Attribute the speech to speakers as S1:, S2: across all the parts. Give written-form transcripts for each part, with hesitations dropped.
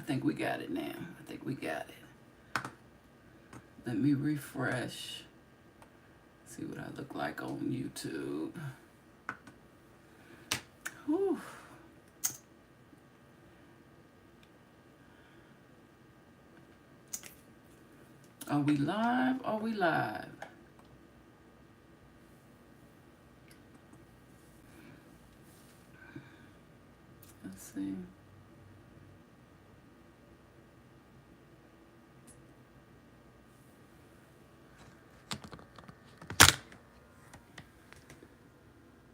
S1: think we got it now. I think we got it. Let me refresh. See what I look like on YouTube. Whew. Are we live? Are we live? Let's see.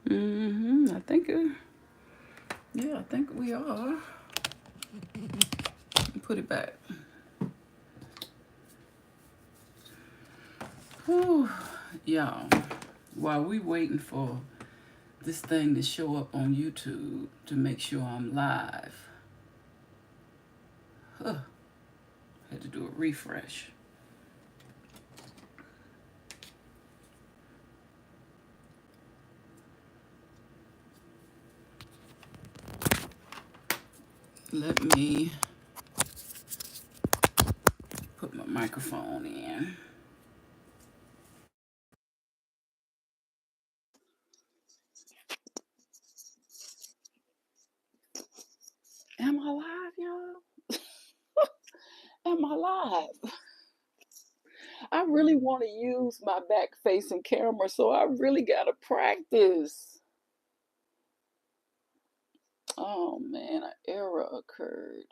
S1: I think yeah, I think we are. Put it back. Whew. Y'all, while we waiting for this thing to show up on YouTube to make sure I'm live, had to do a refresh. Let me put my microphone in. Am I live, y'all? Am I live? I really want to use my back-facing camera, so I really got to practice. Oh, man, an error occurred.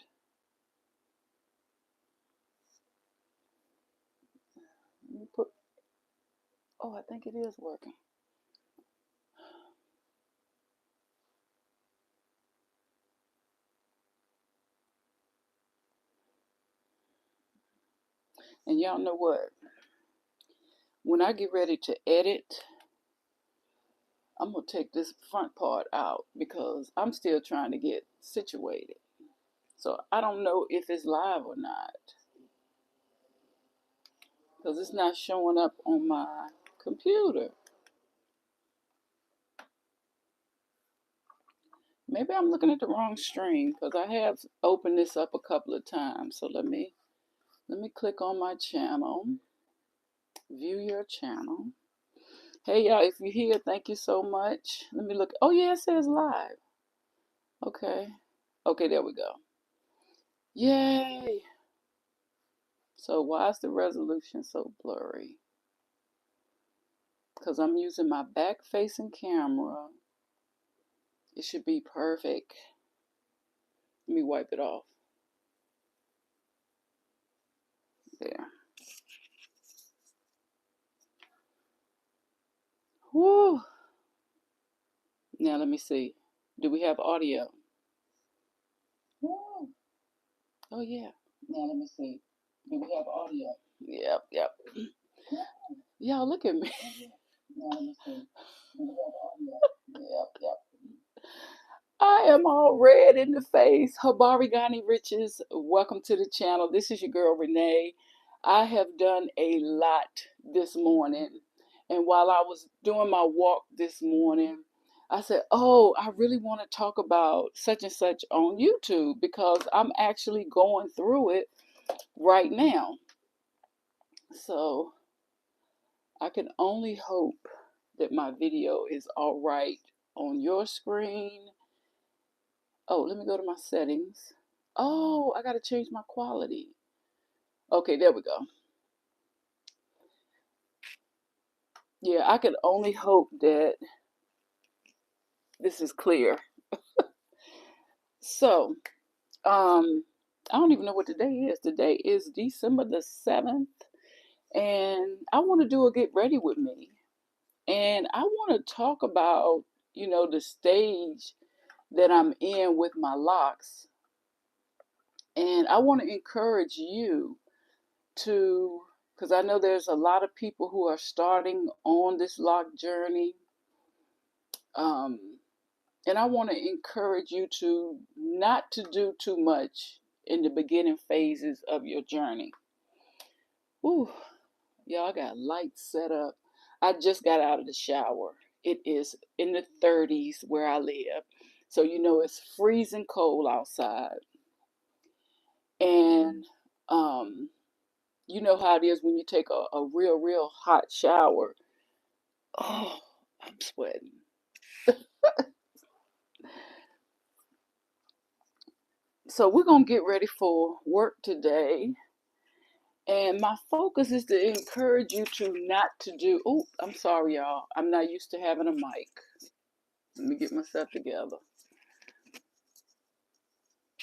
S1: Let me put... Oh, I think it is working. And y'all know what? When I get ready to edit, I'm going to take this front part out because I'm still trying to get situated. So I don't know if it's live or not because it's not showing up on my computer. Maybe I'm looking at the wrong stream because I have opened this up a couple of times. So let me click on my channel, view your channel. Hey y'all, if you're here, thank you so much. Let me look. Oh yeah, it says live. Okay. Okay, there we go. Yay. So why is the resolution so blurry? Because I'm using my back-facing camera. It should be perfect. Let me wipe it off. There. Woo. Now let me see. Do we have audio? Woo. Oh yeah. Now let me see. Do we have audio? Yep. Y'all look at me. Now let me see. Do we have audio? Yep. I am all red in the face. Habari Ghani Riches, welcome to the channel. This is your girl Renee. I have done a lot this morning, and while I was doing my walk this morning, I said, oh, I really want to talk about such and such on YouTube because I'm actually going through it right now. So I can only hope that my video is all right on your screen. Oh, let me go to my settings. Oh, I got to change my quality. Okay, there we go. Yeah, I can only hope that this is clear. So, I don't even know what today is. Today is December the 7th, and I want to do a get ready with me. And I want to talk about, the stage that I'm in with my locks. And I want to encourage you to, because I know there's a lot of people who are starting on this loc journey. And I want to encourage you to not to do too much in the beginning phases of your journey. Ooh, y'all got lights set up. I just got out of the shower. It is in the 30s where I live. So, it's freezing cold outside. And you know how it is when you take a real hot shower. Oh, I'm sweating. So we're going to get ready for work today. And my focus is to encourage you to not to do, oh, I'm sorry, y'all. I'm not used to having a mic. Let me get myself together.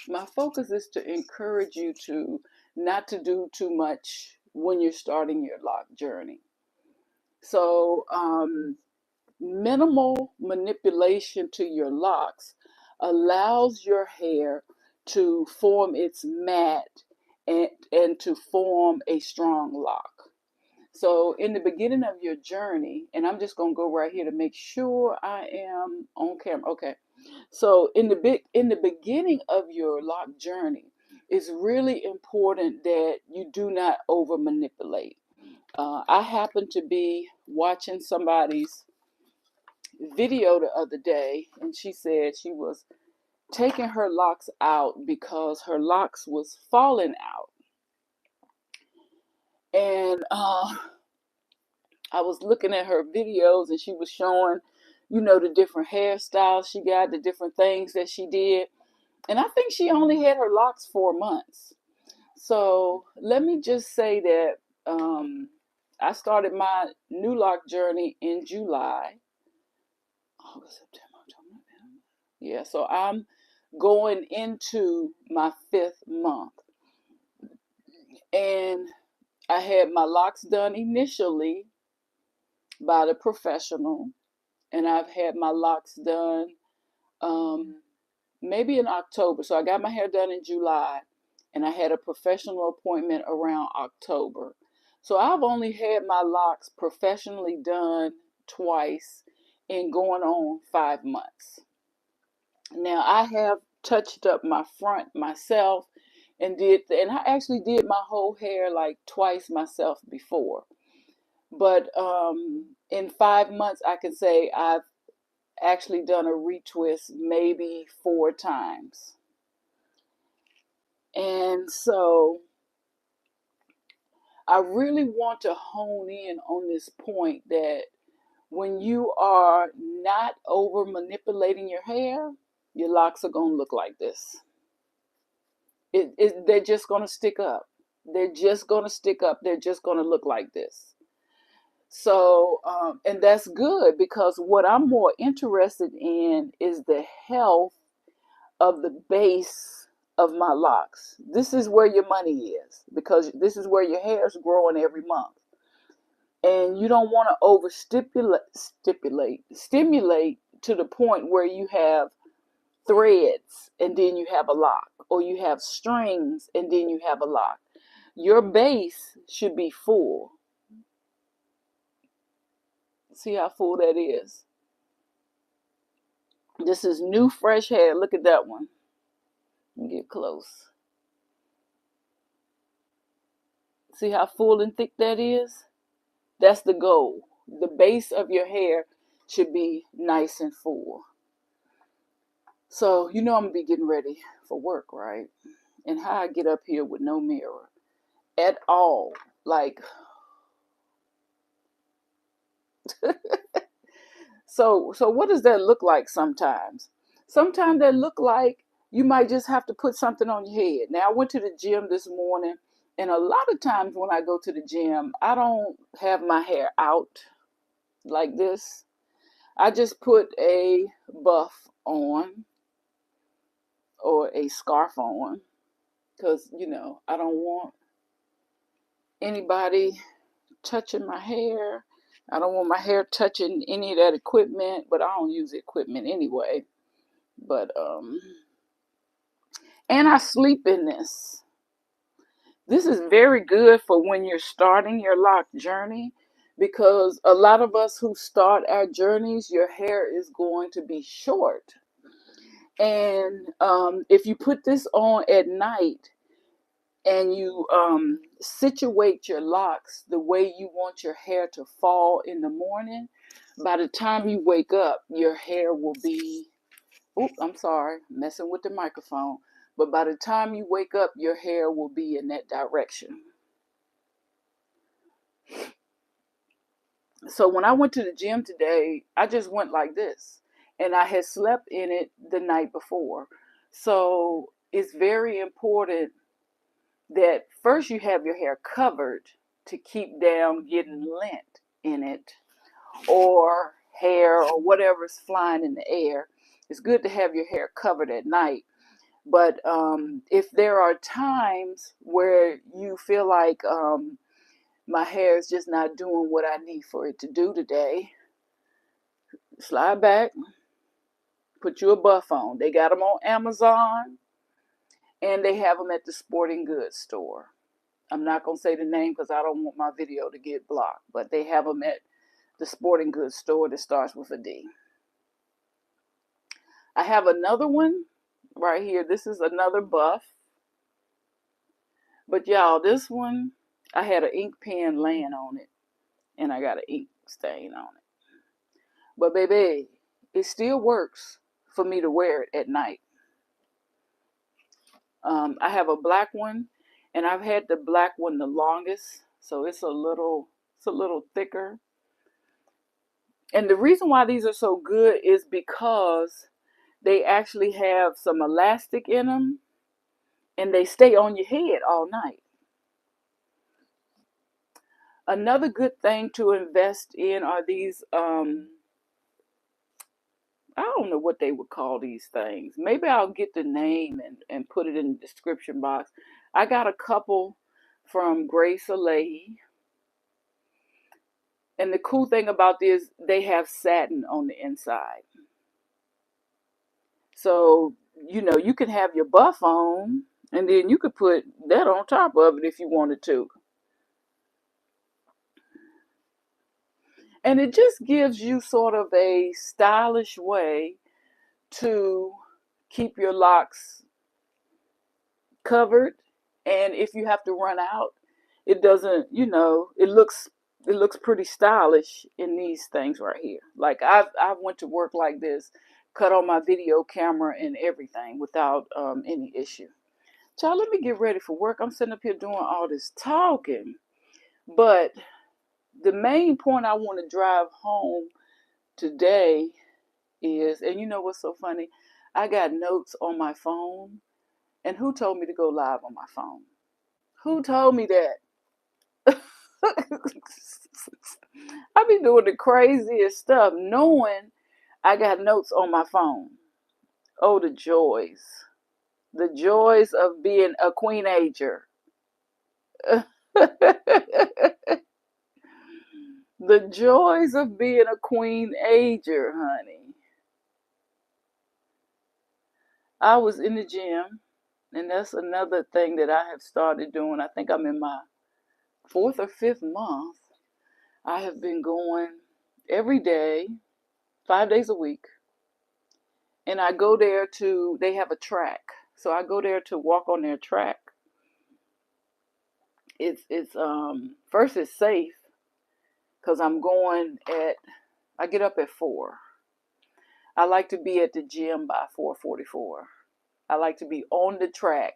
S1: My focus is to encourage you to not to do too much when you're starting your loc journey. So, minimal manipulation to your locks allows your hair to form its mat and to form a strong loc. So in the beginning of your journey, and I'm just going to go right here to make sure I am on camera. Okay. So in the beginning of your loc journey, it's really important that you do not over manipulate. I happened to be watching somebody's video the other day, and she said she was taking her locks out because her locks was falling out. And I was looking at her videos, and she was showing, you know, the different hairstyles she got, the different things that she did. And I think she only had her locks 4 months. So let me just say that I started my new loc journey in July. August, September, October, November. Yeah, so I'm going into my 5th month. And I had my locks done initially by the professional. And I've had my locks done maybe in October. So I got my hair done in July, and I had a professional appointment around October. So I've only had my locks professionally done twice in going on 5 months. Now I have touched up my front myself and I actually did my whole hair like twice myself before. But in 5 months, I can say I've actually done a retwist maybe 4 times. And so I really want to hone in on this point that when you are not over manipulating your hair, your locks are going to look like this. They're just going to stick up. They're just going to stick up. They're just going to look like this. So, and that's good, because what I'm more interested in is the health of the base of my locks. This is where your money is, because this is where your hair is growing every month. And you don't want to stimulate to the point where you have threads and then you have a loc, or you have strings and then you have a loc. Your base should be full. See how full that is? This is new, fresh hair. Look at that one. Let me get close. See how full and thick that is? That's the goal. The base of your hair should be nice and full. So, you know I'm going to be getting ready for work, right? And how I get up here with no mirror at all. Like, so what does that look like sometimes? Sometimes that look like you might just have to put something on your head. Now, I went to the gym this morning, and a lot of times when I go to the gym, I don't have my hair out like this. I just put a buff on or a scarf on, because, you know, I don't want anybody touching my hair. I don't want my hair touching any of that equipment, but I don't use equipment anyway. But, and I sleep in this. This is very good for when you're starting your loc journey, because a lot of us who start our journeys, your hair is going to be short. And if you put this on at night and you situate your locks the way you want your hair to fall in the morning, by the time you wake up, your hair will be, I'm sorry, messing with the microphone. But by the time you wake up, your hair will be in that direction. So when I went to the gym today, I just went like this. And I had slept in it the night before. So it's very important that first you have your hair covered to keep down getting lint in it, or hair or whatever's flying in the air. It's good to have your hair covered at night. But if there are times where you feel like my hair is just not doing what I need for it to do today, slide back, put you a buff on. They got them on Amazon, and they have them at the sporting goods store. I'm not going to say the name because I don't want my video to get blocked, but they have them at the sporting goods store that starts with a D. I have another one right here. This is another buff. But y'all, this one, I had an ink pen laying on it, and I got an ink stain on it. But baby, it still works for me to wear it at night. I have a black one, and I've had the black one the longest, so it's a little thicker. And the reason why these are so good is because they actually have some elastic in them, and they stay on your head all night. Another good thing to invest in are these, I don't know what they would call these things. Maybe I'll get the name and put it in the description box. I got a couple from Grace Alehi. And the cool thing about this, they have satin on the inside. So, you know, you can have your buff on, and then you could put that on top of it if you wanted to. And it just gives you sort of a stylish way to keep your locks covered. And if you have to run out, it doesn't, you know, it looks pretty stylish in these things right here. Like I went to work like this, cut on my video camera and everything without any issue. Child, let me get ready for work. I'm sitting up here doing all this talking. But the main point I want to drive home today is, and you know what's so funny? I got notes on my phone. And who told me to go live on my phone? Who told me that? I be doing the craziest stuff knowing I got notes on my phone. Oh, the joys. The joys of being a queen ager. The joys of being a queen ager, honey. I was in the gym, and that's another thing that I have started doing. I think I'm in my 4th or 5th month. I have been going every day, 5 days a week. And I go there they have a track. So I go there to walk on their track. It's first it's safe because I get up at 4. I like to be at the gym by 4:44. I like to be on the track,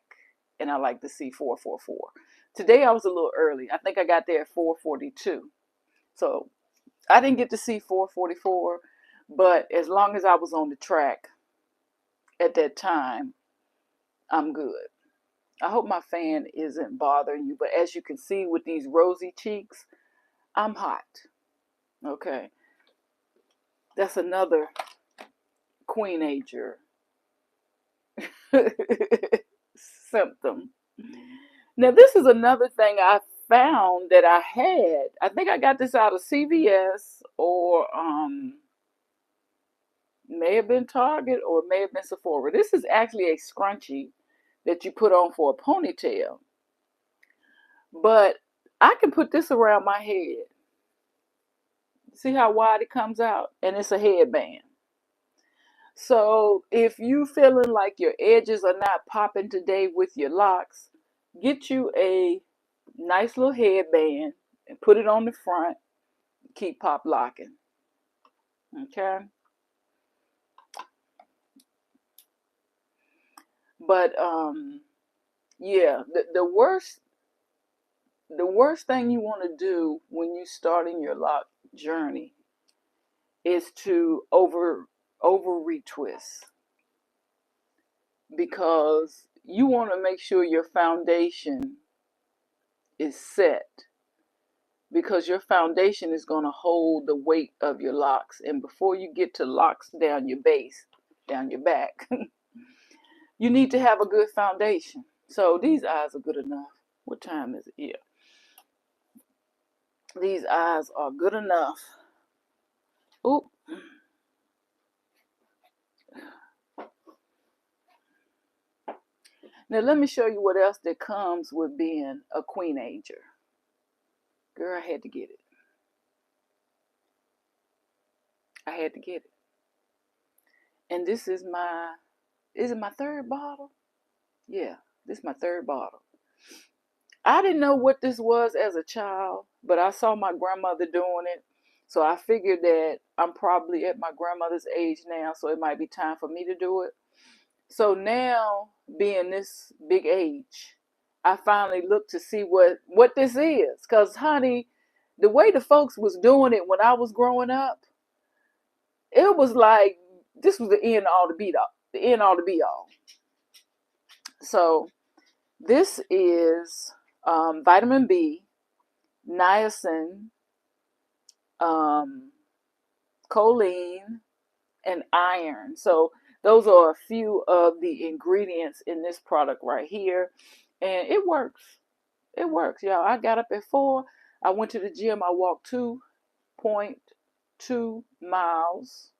S1: and I like to see 4:44. Today I was a little early. I think I got there at 4:42. So I didn't get to see 4:44, but as long as I was on the track at that time, I'm good. I hope my fan isn't bothering you, but as you can see with these rosy cheeks, I'm hot. Okay. That's another queen ager symptom. Now, this is another thing I found that I had. I think I got this out of CVS or may have been Target or may have been Sephora. This is actually a scrunchie that you put on for a ponytail. But I can put this around my head. See how wide it comes out? And it's a headband. So if you feeling like your edges are not popping today with your locks, get you a nice little headband and put it on the front. Keep pop locking. Okay? But yeah, the worst thing you want to do when you starting your loc journey is to over retwist, because you want to make sure your foundation is set, because your foundation is going to hold the weight of your locks. And before you get to locks down your base, down your back, you need to have a good foundation. So these eyes are good enough. What time is it? Yeah. These eyes are good enough. Oop. Now let me show you what else that comes with being a queen ager. Girl, I had to get it. I had to get it. And this is it my third bottle? Yeah, this is my third bottle. I didn't know what this was as a child, but I saw my grandmother doing it. So I figured that I'm probably at my grandmother's age now, so it might be time for me to do it. So now, being this big age, I finally looked to see what this is. Because, honey, the way the folks was doing it when I was growing up, it was like this was the end all to be all. The end all to be all. So this is vitamin B, niacin, choline, and iron. So those are a few of the ingredients in this product right here. And it works. It works, y'all. I got up at 4. I went to the gym. I walked 2.2 miles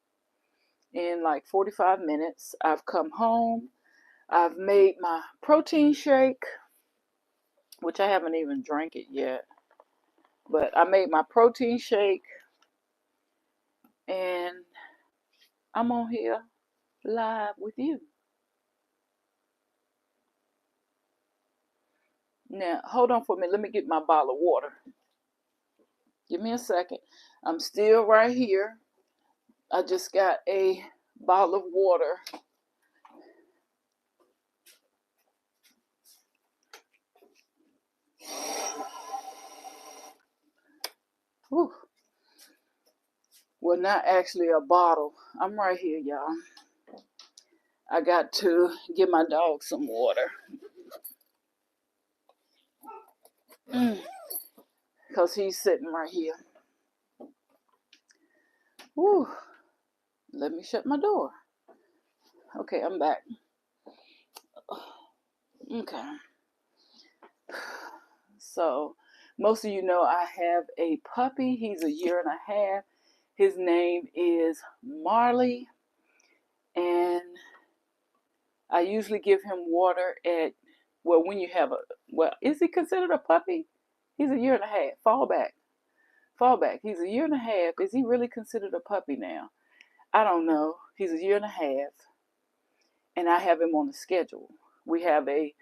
S1: in like 45 minutes. I've come home. I've made my protein shake, which I haven't even drank it yet. But I made my protein shake, and I'm on here live with you. Now, hold on for a minute. Let me get my bottle of water. Give me a second. I'm still right here. I just got a bottle of water. Whew. Well, not actually a bottle. I'm right here, y'all. I got to give my dog some water. Because he's sitting right here. Whew. Let me shut my door. Okay, I'm back. Okay. So, most of you know I have a puppy. He's 1.5 years. His name is Marley. And I usually give him water at, well, when you have is he considered a puppy? He's 1.5 years. Fall back. He's 1.5 years. Is he really considered a puppy now? I don't know. He's 1.5 years. And I have him on a schedule. We have a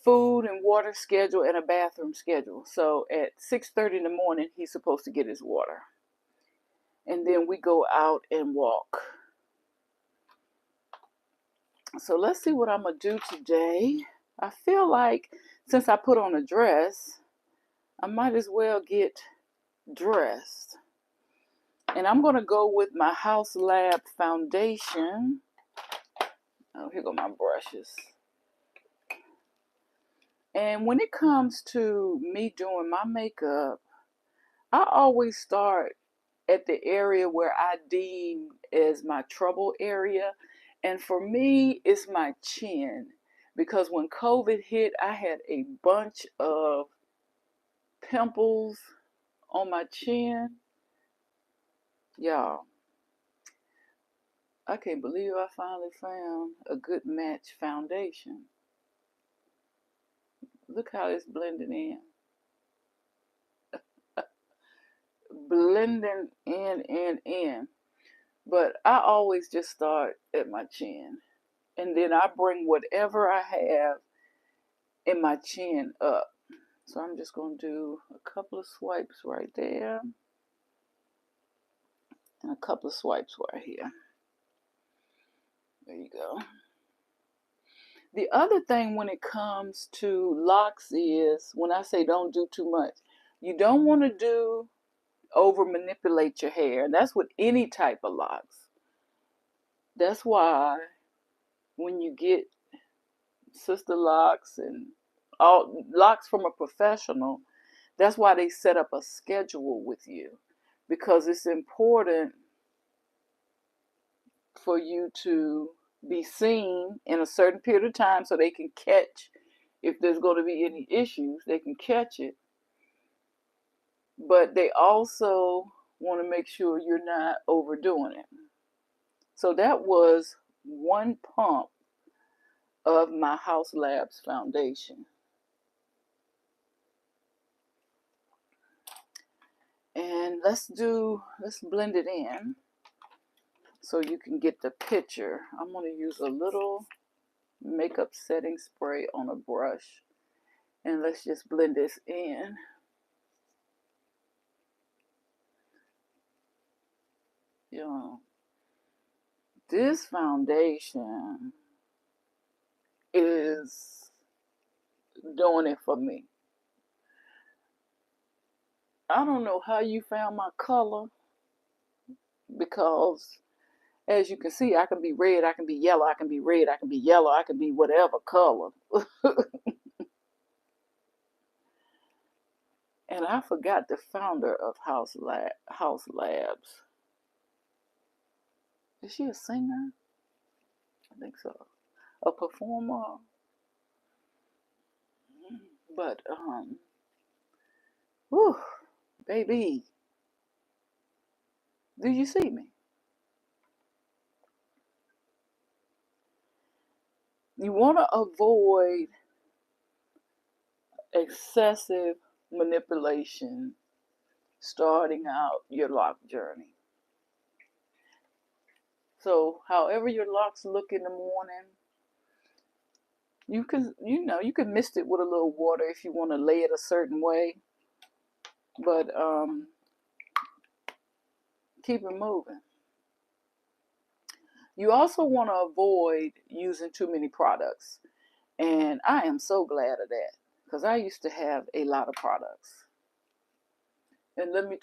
S1: food and water schedule and a bathroom schedule. So at 6:30 in the morning, he's supposed to get his water. And then we go out and walk. So let's see what I'm going to do today. I feel like since I put on a dress, I might as well get dressed. And I'm going to go with my House Lab foundation. Oh, here go my brushes. And when it comes to me doing my makeup, I always start at the area where I deem as my trouble area. And for me, it's my chin. Because when COVID hit, I had a bunch of pimples on my chin. Y'all, I can't believe I finally found a good match foundation. Look how it's blending in. Blending in. But I always just start at my chin. And then I bring whatever I have in my chin up. So I'm just going to do a couple of swipes right there. And a couple of swipes right here. There you go. The other thing when it comes to locks is, when I say don't do too much, you don't want to over manipulate your hair. And that's with any type of locks. That's why when you get sister locks and all locks from a professional, that's why they set up a schedule with you, because it's important for you to be seen in a certain period of time so they can catch, if there's going to be any issues, they can catch it. But they also want to make sure you're not overdoing it. So that was one pump of my Haus Labs foundation. And let's blend it in so you can get the picture. I'm going to use a little makeup setting spray on a brush, and let's just blend this in. This foundation is doing it for me. I don't know how you found my color, because as you can see, I can be red, I can be yellow, I can be red, I can be yellow, I can be whatever color. And I forgot the founder of Haus Labs. Is she a singer? I think so. A performer. But, whew, baby, do you see me? You want to avoid excessive manipulation starting out your lock journey. So however your locks look in the morning, you can mist it with a little water if you want to lay it a certain way, but keep it moving. You also want to avoid using too many products, and I am so glad of that, because I used to have a lot of products. And let me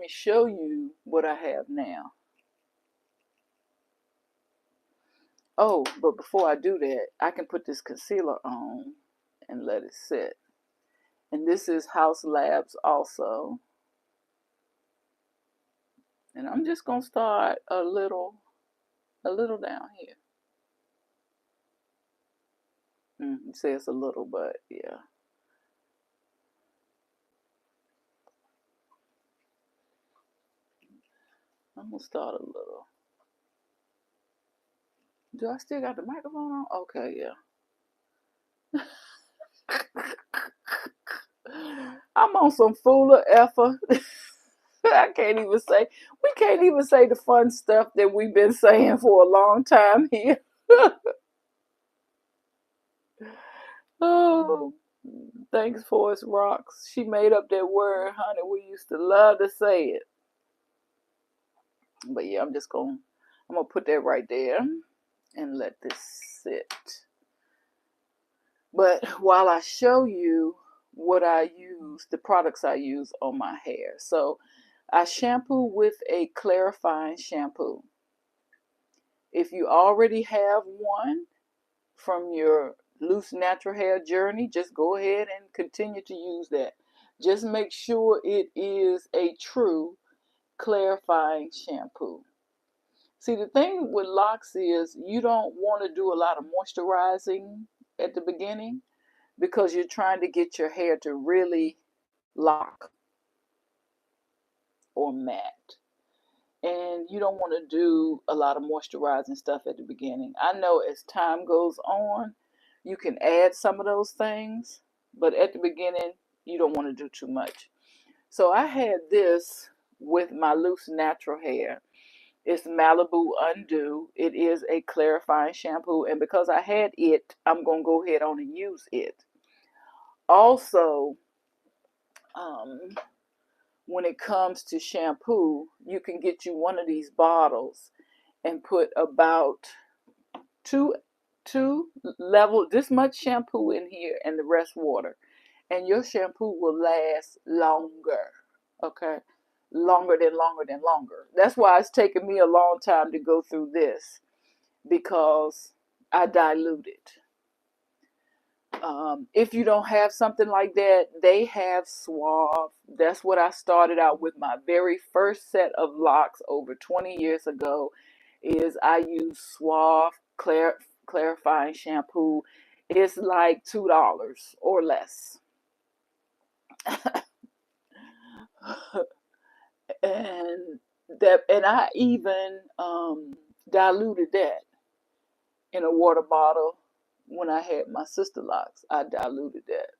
S1: show you what I have now. Oh, but before I do that, I can put this concealer on and let it sit. And this is Haus Labs also. And I'm just going to start a little down here. It says a little, but yeah. I'm going to start a little. Do I still got the microphone on? Okay, yeah. I'm on some fooler effort. We can't even say the fun stuff that we've been saying for a long time here. Oh, thanks for us, Rocks. She made up that word, honey. We used to love to say it. But yeah, I'm gonna put that right there and let this sit. But while I show you what I use, the products I use on my hair. So I shampoo with a clarifying shampoo. If you already have one from your loose natural hair journey, just go ahead and continue to use that. Just make sure it is a true clarifying shampoo. See, the thing with locks is you don't want to do a lot of moisturizing at the beginning, because you're trying to get your hair to really lock or matte. And you don't want to do a lot of moisturizing stuff at the beginning. I know as time goes on, you can add some of those things, but at the beginning, you don't want to do too much. So I had this with my loose natural hair. It's Malibu Undo. It is a clarifying shampoo, and because I had it, I'm going to go ahead on and use it. Also, when it comes to shampoo, you can get you one of these bottles and put about 2 2 level, this much shampoo in here and the rest water. And your shampoo will last longer, okay? Longer than longer than longer. That's why it's taken me a long time to go through this, because I dilute it. If you don't have something like that, they have Suave. That's what I started out with. My very first set of Locs over 20 years ago is I use Suave clarifying shampoo. It's like $2 or less. and I even diluted that in a water bottle. When I had my sister Locs, I diluted that.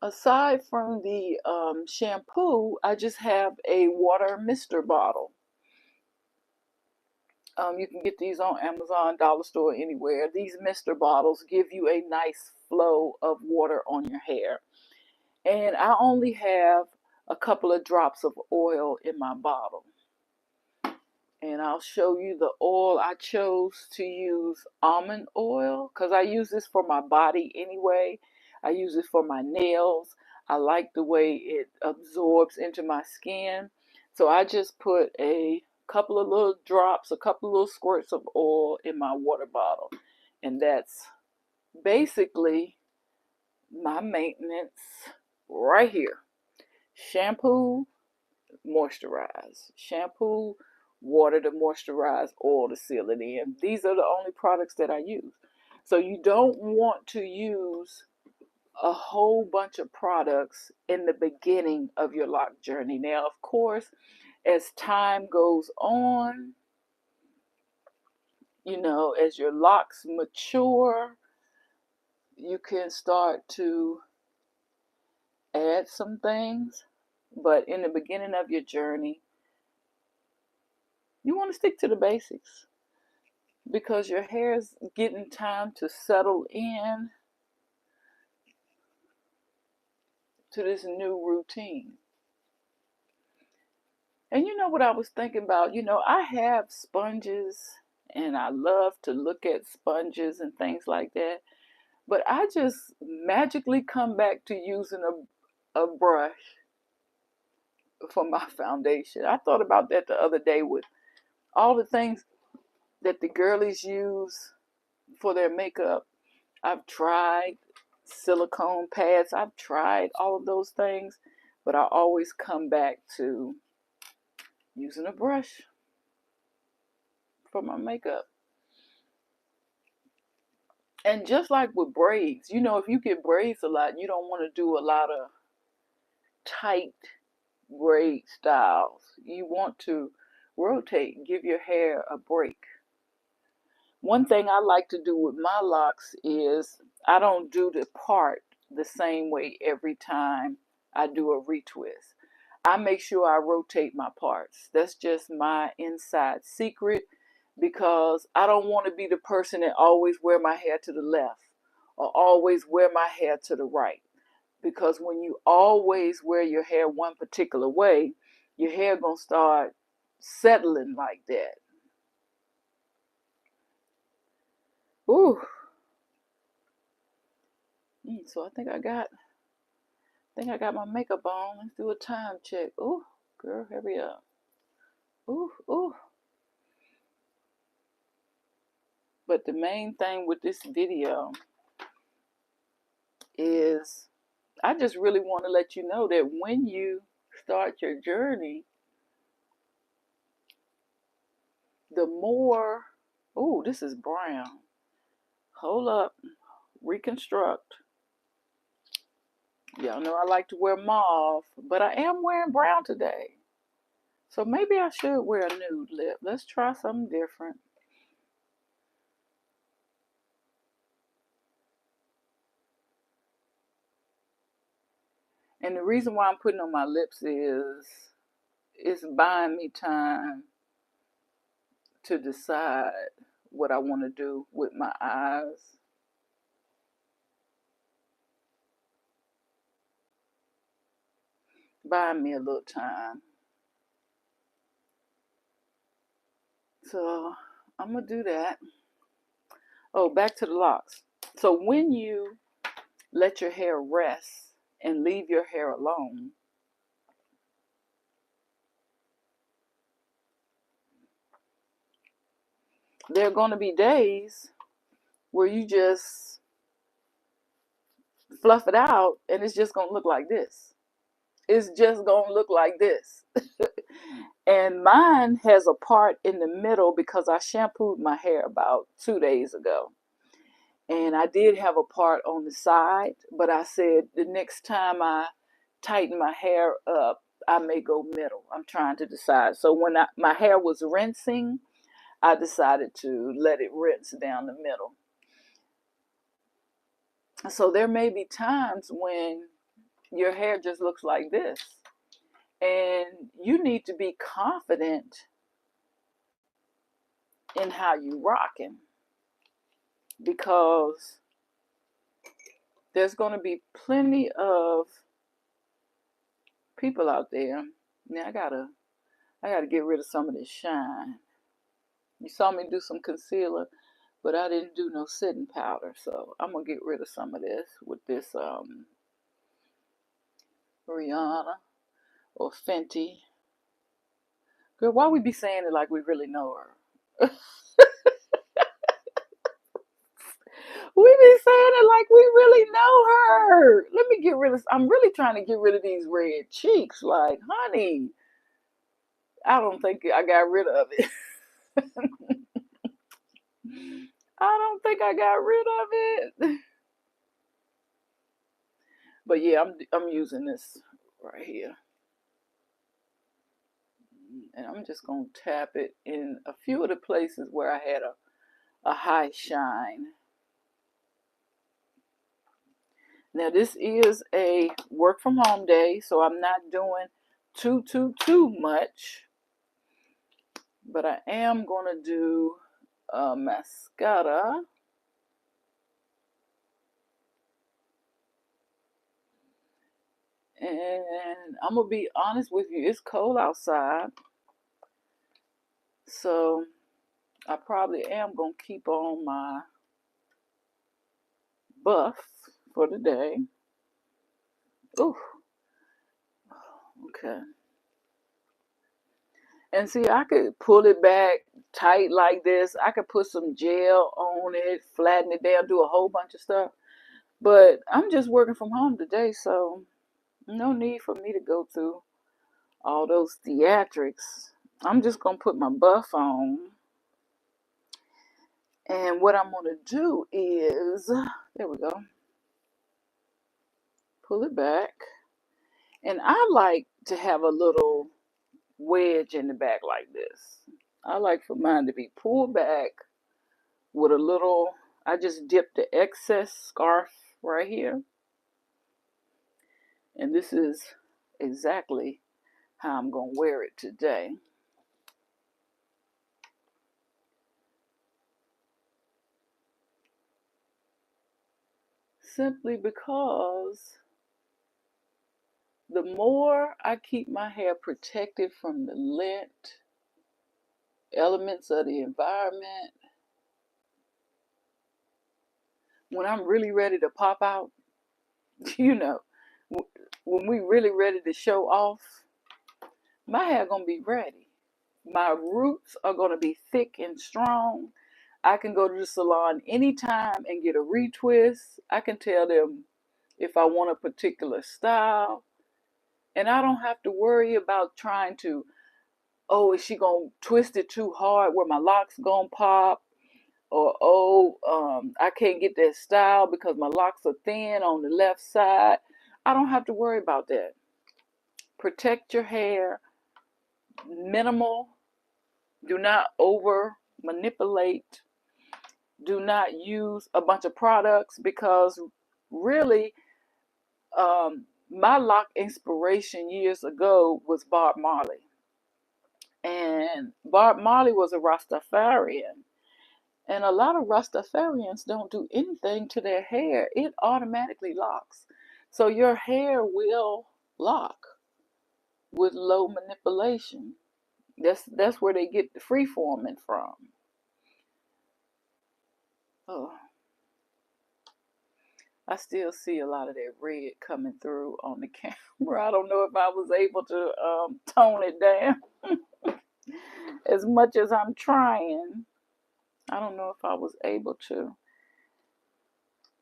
S1: Aside from the shampoo, I just have a water mister bottle. You can get these on Amazon, Dollar Store, anywhere. These mister bottles give you a nice flow of water on your hair. And I only have a couple of drops of oil in my bottle. And I'll show you the oil. I chose to use almond oil because I use this for my body anyway. I use it for my nails. I like the way it absorbs into my skin. So I just put a couple of little drops, a couple of little squirts of oil in my water bottle. And that's basically my maintenance right here. Shampoo, moisturize. Shampoo, water to moisturize, oil to seal it in. These are the only products that I use. So you don't want to use a whole bunch of products in the beginning of your loc journey. Now, of course, as time goes on, you know, as your locks mature, you can start to add some things. But in the beginning of your journey, you want to stick to the basics, because your hair is getting time to settle in to this new routine. And you know what I was thinking about? You know, I have sponges and I love to look at sponges and things like that. But I just magically come back to using a brush for my foundation. I thought about that the other day with all the things that the girlies use for their makeup. I've tried silicone pads. I've tried all of those things, but I always come back to using a brush for my makeup. And just like with braids, you know, if you get braids a lot, you don't want to do a lot of tight braid styles. You want to rotate, give your hair a break. One thing I like to do with my locks is I don't do the part the same way every time I do a retwist. I make sure I rotate my parts. That's just my inside secret, because I don't want to be the person that always wear my hair to the left or always wear my hair to the right. Because when you always wear your hair one particular way, your hair gonna start settling like that. Ooh. So I think I got my makeup on. Let's do a time check. Ooh, girl, hurry up. Ooh, ooh. But the main thing with this video is I just really want to let you know that when you start your journey, the more, ooh, this is brown. Hold up, reconstruct. Y'all know I like to wear mauve, but I am wearing brown today. So maybe I should wear a nude lip. Let's try something different. And the reason why I'm putting on my lips is it's buying me time to decide what I want to do with my eyes. Buying me a little time. So I'm gonna do that. Oh, back to the locks. So when you let your hair rest and leave your hair alone, there are going to be days where you just fluff it out and it's just going to look like this. It's just going to look like this. And mine has a part in the middle because I shampooed my hair about 2 days ago. And I did have a part on the side, but I said the next time I tighten my hair up, I may go middle. I'm trying to decide. So when my hair was rinsing, I decided to let it rinse down the middle. So there may be times when your hair just looks like this. And you need to be confident in how you rocking, because there's going to be plenty of people out there. Now I gotta get rid of some of this shine. You saw me do some concealer, but I didn't do no setting powder, so I'm gonna get rid of some of this with this Rihanna or Fenty. Girl, why we be saying it like we really know her? We be saying it like we really know her. Let me get rid of, I'm really trying to get rid of these red cheeks. Like, honey, I don't think I got rid of it. I don't think I got rid of it. But yeah, I'm using this right here. And I'm just going to tap it in a few of the places where I had a high shine. Now this is a work from home day, so I'm not doing too much. But I am going to do a mascara. And I'm going to be honest with you, it's cold outside. So I probably am going to keep on my buff for the day. Ooh. Okay. And see, I could pull it back tight like this. I could put some gel on it, flatten it down, do a whole bunch of stuff. But I'm just working from home today, so no need for me to go through all those theatrics. I'm just going to put my buff on. And what I'm going to do is, there we go, pull it back. And I like to have a little wedge in the back like this. I like for mine to be pulled back with a little, I just dip the excess scarf right here. And this is exactly how I'm going to wear it today. Simply because the more I keep my hair protected from the lint, elements of the environment, when I'm really ready to pop out, you know, when we really ready to show off, my hair gonna be ready. My roots are gonna be thick and strong. I can go to the salon anytime and get a retwist. I can tell them if I want a particular style. And I don't have to worry about trying to, oh, is she gonna twist it too hard where my locks gonna pop? Or, oh, I can't get that style because my locks are thin on the left side. I don't have to worry about that. Protect your hair. Minimal. Do not over manipulate. Do not use a bunch of products, because really, my lock inspiration years ago was Bob Marley. And Bob Marley was a Rastafarian. And a lot of Rastafarians don't do anything to their hair. It automatically locks. So your hair will lock with low manipulation. That's where they get the free forming from. Oh, I still see a lot of that red coming through on the camera. I don't know if I was able to tone it down as much as I'm trying. I don't know if I was able to.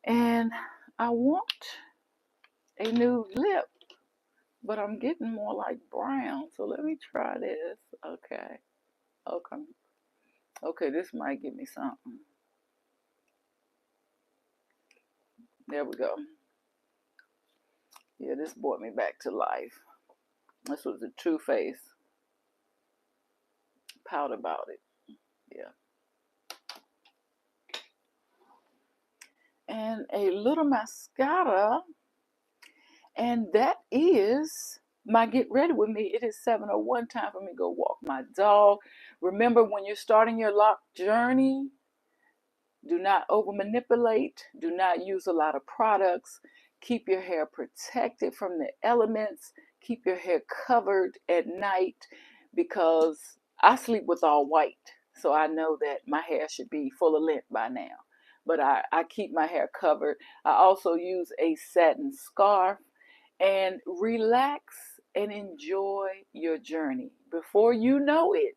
S1: And I want a new lip, but I'm getting more like brown. So let me try this. Okay. Okay. Okay, this might give me something. There we go. Yeah, this brought me back to life. This was the Too Faced Pout About It. Yeah. And a little mascara. And that is my get ready with me. It is 7:01, time for me to go walk my dog. Remember, when you're starting your loc journey, do not over manipulate. Do not use a lot of products. Keep your hair protected from the elements. Keep your hair covered at night, because I sleep with all white. So I know that my hair should be full of lint by now. But I keep my hair covered. I also use a satin scarf. And relax and enjoy your journey. Before you know it,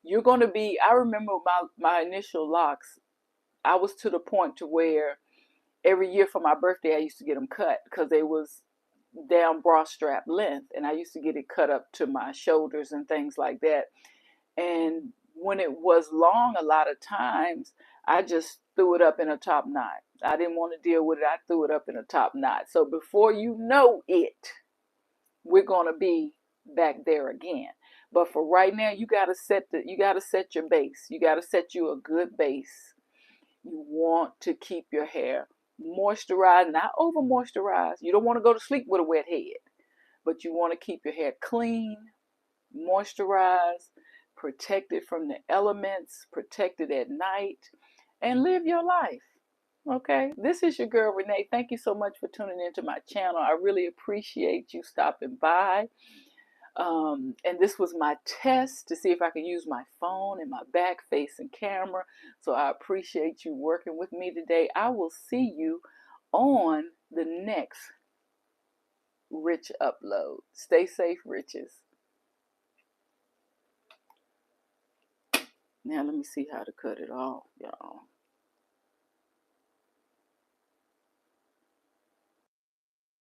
S1: you're going to be, I remember my initial locks. I was to the point to where every year for my birthday, I used to get them cut because they was down bra strap length. And I used to get it cut up to my shoulders and things like that. And when it was long, a lot of times, I just threw it up in a top knot. I didn't want to deal with it. I threw it up in a top knot. So before you know it, we're going to be back there again. But for right now, you got to set your base. You got to set you a good base. You want to keep your hair moisturized, not over moisturized. You don't want to go to sleep with a wet head, but you want to keep your hair clean, moisturized, protected from the elements, protected at night, and live your life. Okay, this is your girl Renee. Thank you so much for tuning into my channel. I really appreciate you stopping by. And this was my test to see if I can use my phone and my back facing camera. So I appreciate you working with me today. I will see you on the next Rich upload. Stay safe, Riches. Now let me see how to cut it off, y'all.